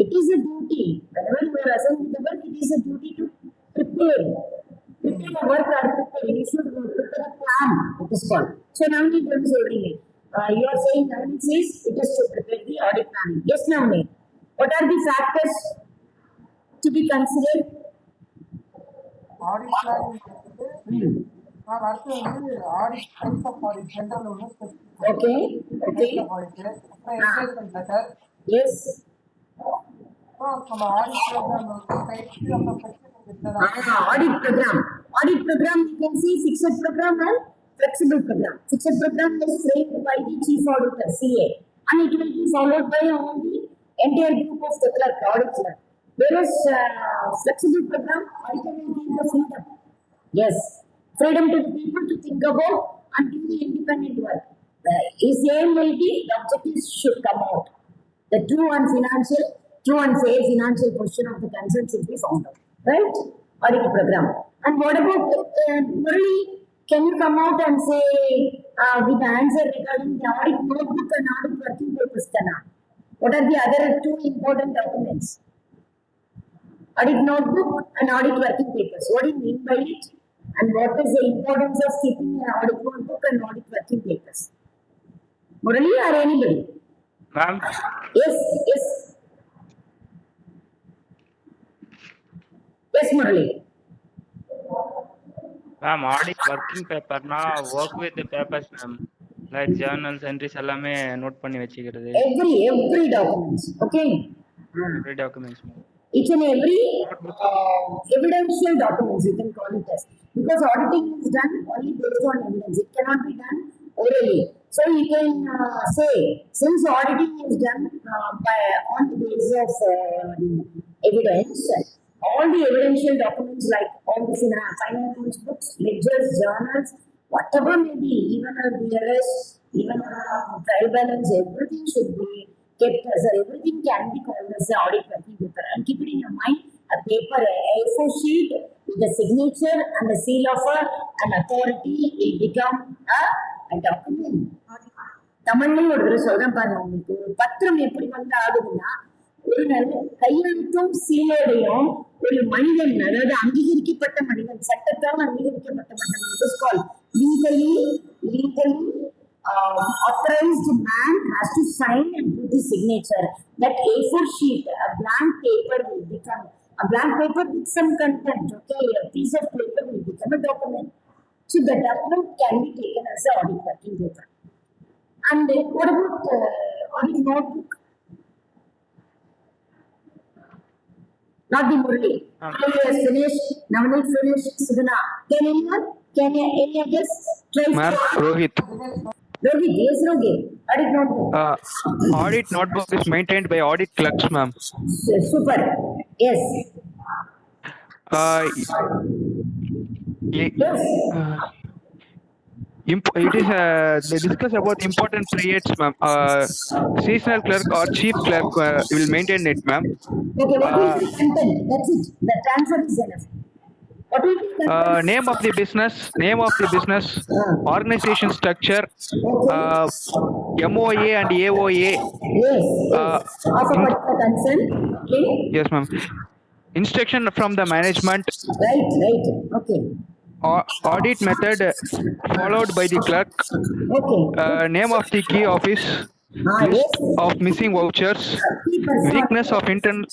It is a duty. Whenever you are assigned with the work, it is a duty to prepare. Prepare a work or prepare. You should prepare a plan. It is called. So now we are saying you are saying now it says it is to prepare the audit planning. Yes, now what are the factors to be considered? Audit planning. Audit types of audit, general one, specific. Okay. Audit. Engagement letter. Yes. From audit program, audit program. Audit program, you can see fixed program and flexible program. Fixed program is framed by the chief auditor, CA, and it will be followed by all the entire group of the clerk, audit clerk. Whereas flexible program, auditor will give the freedom. Yes, freedom to the people to think about and do the independent work. His aim will be the objectives should come out. The true and fair financial position of the concern should be found out. Right? Audit program. And what about Murali? Can you come out and say with the answer regarding the audit notebook and audit working papers? What are the other two important documents? Audit notebook and audit working papers. What do you mean by it? And what is the importance of keeping an audit notebook and audit working papers? Murali or anybody? Ma'am? Yes. Yes, Murali. Ma'am, audit working paper na work with the papers, ma'am. Like journals, entries, எல்லாமே note பண்ணி வச்சிக்கிறது. Every documents, okay? Every documents, ma'am. Each and every evidential documents, you can call it as. Because auditing is done only based on evidence. It cannot be done orally. So you can say, since auditing is done on the basis of evidence, all the evidential documents like all the finance books, ledgers, journals, whatever may be, even a BRS, even a trial balance, everything should be kept as everything can be called as the audit working paper. And keep it in your mind, a paper, A4 sheet with the signature and the seal of an authority will become a document. தமிழ்லையும் ஒரு தடவை சொல்றேன் பாருங்க, உங்களுக்கு ஒரு பத்திரம் எப்படி வந்து ஆகுதுன்னா, ஒரு நல்ல கையெழுத்தும் சீலோடையும் ஒரு மனிதன், அதாவது அங்கீகரிக்கப்பட்ட மனிதன், சட்டத்தால் அங்கீகரிக்கப்பட்ட மனிதன், legally authorized man has to sign and put the signature. That A4 sheet, a blank paper will become a blank paper with some content. Okay, a piece of paper will become a document. So the document can be taken as an audit working paper. And what about audit notebook? Not the Murali. Murali has finished. Navneet finished. Sudhana. Can any of us try? Ma'am, Rohit. Rohit, yes, Rohit. Audit notebook. Audit notebook is maintained by audit clerks, ma'am. Super. Yes. Yes. It is they discuss about important periods, ma'am. Seasonal clerk or chief clerk will maintain it, ma'am. Okay, what is the content? That's it. The transfer is enough. What will be the name of the business, organization structure, MOA and AOA. Yes. Of a particular concern. Okay. Yes, ma'am. Instruction from the management. Right. Okay. Audit method followed by the clerk. Okay. Name of the key office. List of missing vouchers. Weakness of internal.